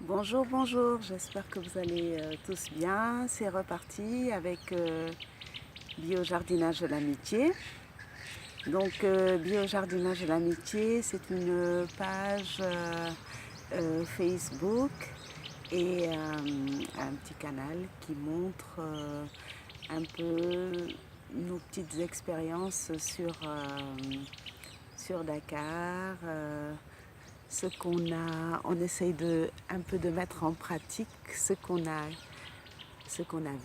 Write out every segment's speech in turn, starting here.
Bonjour, bonjour, j'espère que vous allez tous bien. C'est reparti avec Biojardinage de l'amitié. Donc, Biojardinage de l'amitié, c'est une page Facebook et un petit canal qui montre un peu nos petites expériences sur Dakar. Ce qu'on a, on essaye un peu de mettre en pratique ce qu'on a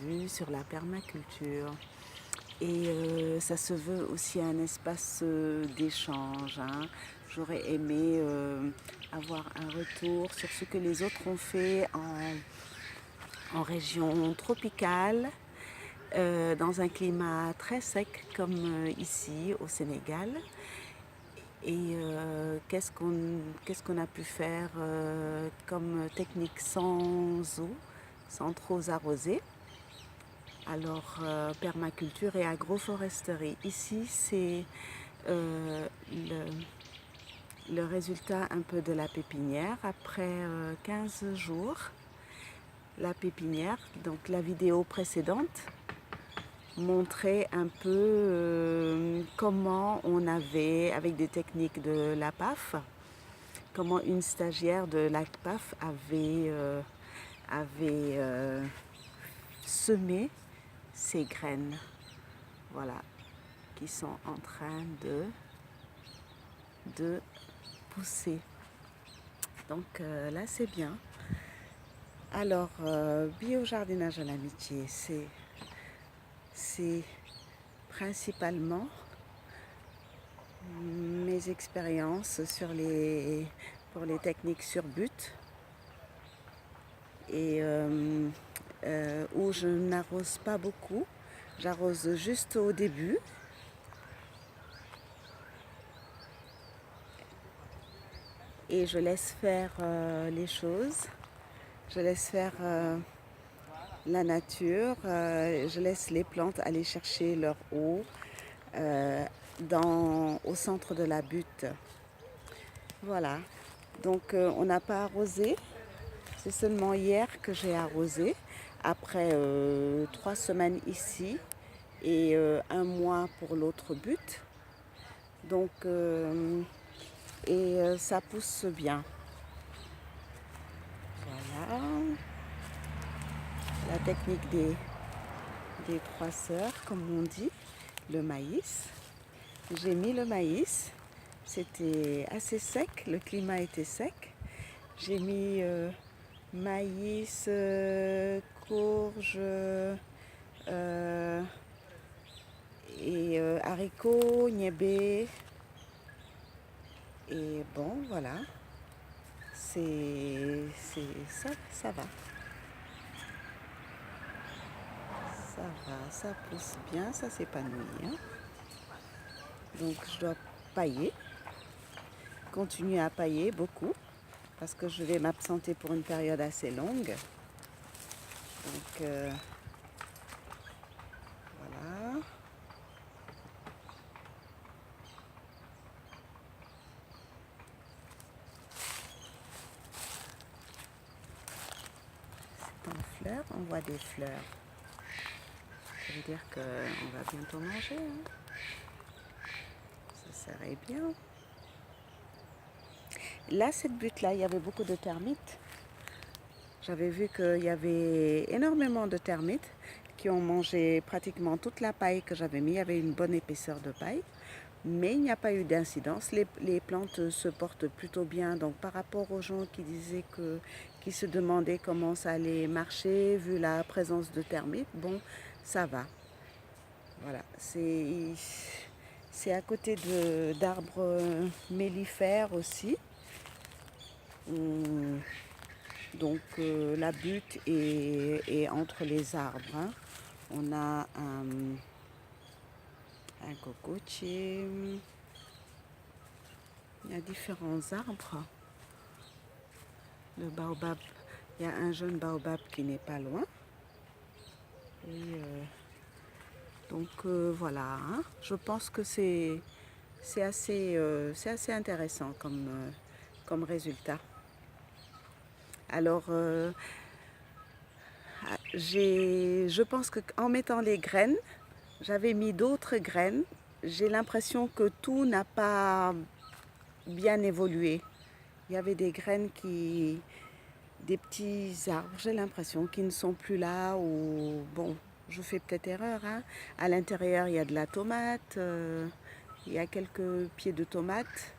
vu sur la permaculture. Et ça se veut aussi un espace d'échange, hein. J'aurais aimé avoir un retour sur ce que les autres ont fait en région tropicale, dans un climat très sec comme ici au Sénégal. Et qu'est-ce qu'on a pu faire comme technique sans eau, sans trop arroser. Alors, permaculture et agroforesterie. Ici, c'est euh, le résultat un peu de la pépinière. Après 15 jours, la pépinière, donc la vidéo précédente, montrait un peu comment on avait, avec des techniques de la PAF, comment une stagiaire de la PAF avait semé ces graines, voilà, qui sont en train de pousser. Donc là, c'est bien. Alors, biojardinage à l'amitié, c'est principalement mes expériences pour les techniques sur but et où je n'arrose pas beaucoup. J'arrose juste au début et je laisse faire les choses. Je laisse faire la nature. Je laisse les plantes aller chercher leur eau au centre de la butte. Voilà. Donc on n'a pas arrosé. C'est seulement hier que j'ai arrosé. Après 3 semaines ici et un mois pour l'autre butte. Donc ça pousse bien. Voilà. La technique des 3 sœurs, comme on dit, le maïs. J'ai mis le maïs. C'était assez sec, le climat était sec. J'ai mis maïs, courge et haricots, niébé. Et bon, voilà. Ça va. Ça va, ça pousse bien, ça s'épanouit, hein. Donc je dois pailler, continuer à pailler beaucoup parce que je vais m'absenter pour une période assez longue. Donc voilà. C'est en fleurs, on voit des fleurs. Ça veut dire qu'on va bientôt manger, hein. Ça serait bien. Là, cette butte-là, il y avait beaucoup de termites. J'avais vu qu'il y avait énormément de termites qui ont mangé pratiquement toute la paille que j'avais mis. Il y avait une bonne épaisseur de paille, mais il n'y a pas eu d'incidence. Les plantes se portent plutôt bien. Donc par rapport aux gens qui se demandaient comment ça allait marcher, vu la présence de termites, bon, ça va. Voilà, c'est à côté d'arbres mellifères aussi. Donc la butte est entre les arbres, hein. On a un cocotier. Il y a différents arbres. Le baobab, il y a un jeune baobab qui n'est pas loin. Et donc voilà, hein. Je pense que c'est assez intéressant comme résultat. Alors, je pense qu'en mettant les graines, j'avais mis d'autres graines. J'ai l'impression que tout n'a pas bien évolué. Il y avait des graines des petits arbres, j'ai l'impression, qui ne sont plus là. Ou bon, je fais peut-être erreur, hein. À l'intérieur, il y a de la tomate, il y a quelques pieds de tomates.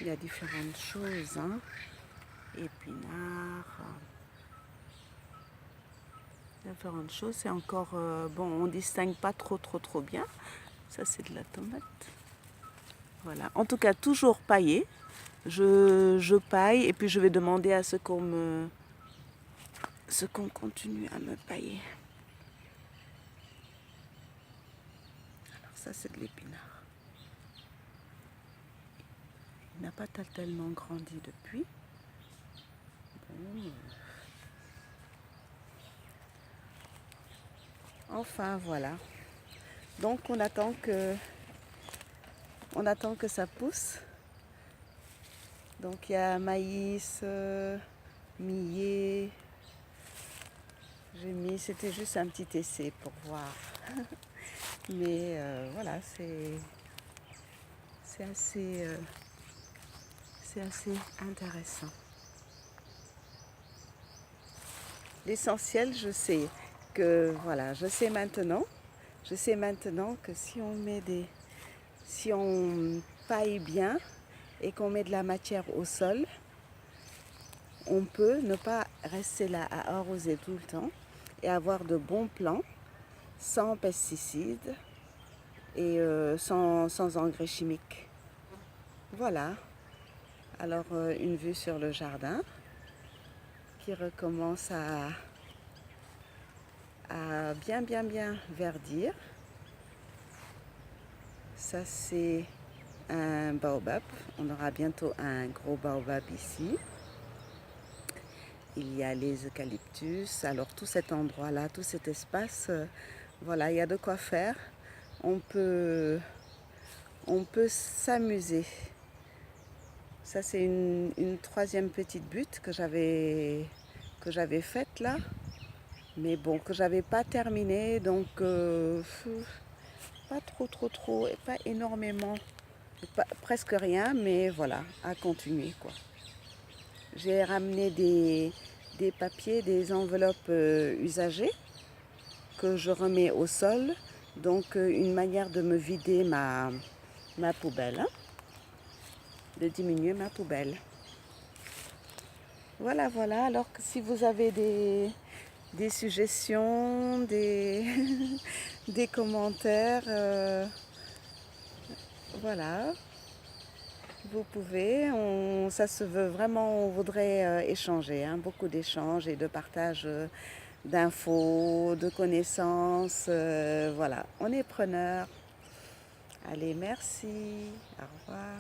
Il y a différentes choses, hein. Épinards, différentes choses. C'est encore, bon, on distingue pas trop bien. Ça, c'est de la tomate. Voilà. En tout cas, toujours paillé. Je paille et puis je vais demander à ce qu'on continue à me pailler. Alors ça, c'est de l'épinard. Il n'a pas tellement grandi depuis. Bon. Enfin, voilà. Donc on attend que ça pousse. Donc il y a maïs, millet. J'ai mis, c'était juste un petit essai pour voir. Mais voilà, c'est assez intéressant. L'essentiel, je sais maintenant que si on paille bien et qu'on met de la matière au sol, on peut ne pas rester là à arroser tout le temps et avoir de bons plants sans pesticides et sans engrais chimiques. Voilà. Alors une vue sur le jardin qui recommence à bien verdir. Ça, c'est un baobab. On aura bientôt un gros baobab ici. Il y a les eucalyptus. Alors tout cet endroit-là, tout cet espace, voilà, il y a de quoi faire. On peut s'amuser. Ça, c'est une troisième petite butte que j'avais faite là. Mais bon, que j'avais pas terminé, donc pas trop, et pas énormément, presque rien, mais voilà, à continuer quoi. J'ai ramené des papiers, des enveloppes usagées que je remets au sol, donc une manière de me vider ma poubelle, hein, de diminuer ma poubelle. Voilà, alors que si vous avez des suggestions, des commentaires, voilà, vous pouvez. Ça se veut vraiment, on voudrait échanger, hein, beaucoup d'échanges et de partage d'infos, de connaissances. Voilà, on est preneurs. Allez, merci, au revoir.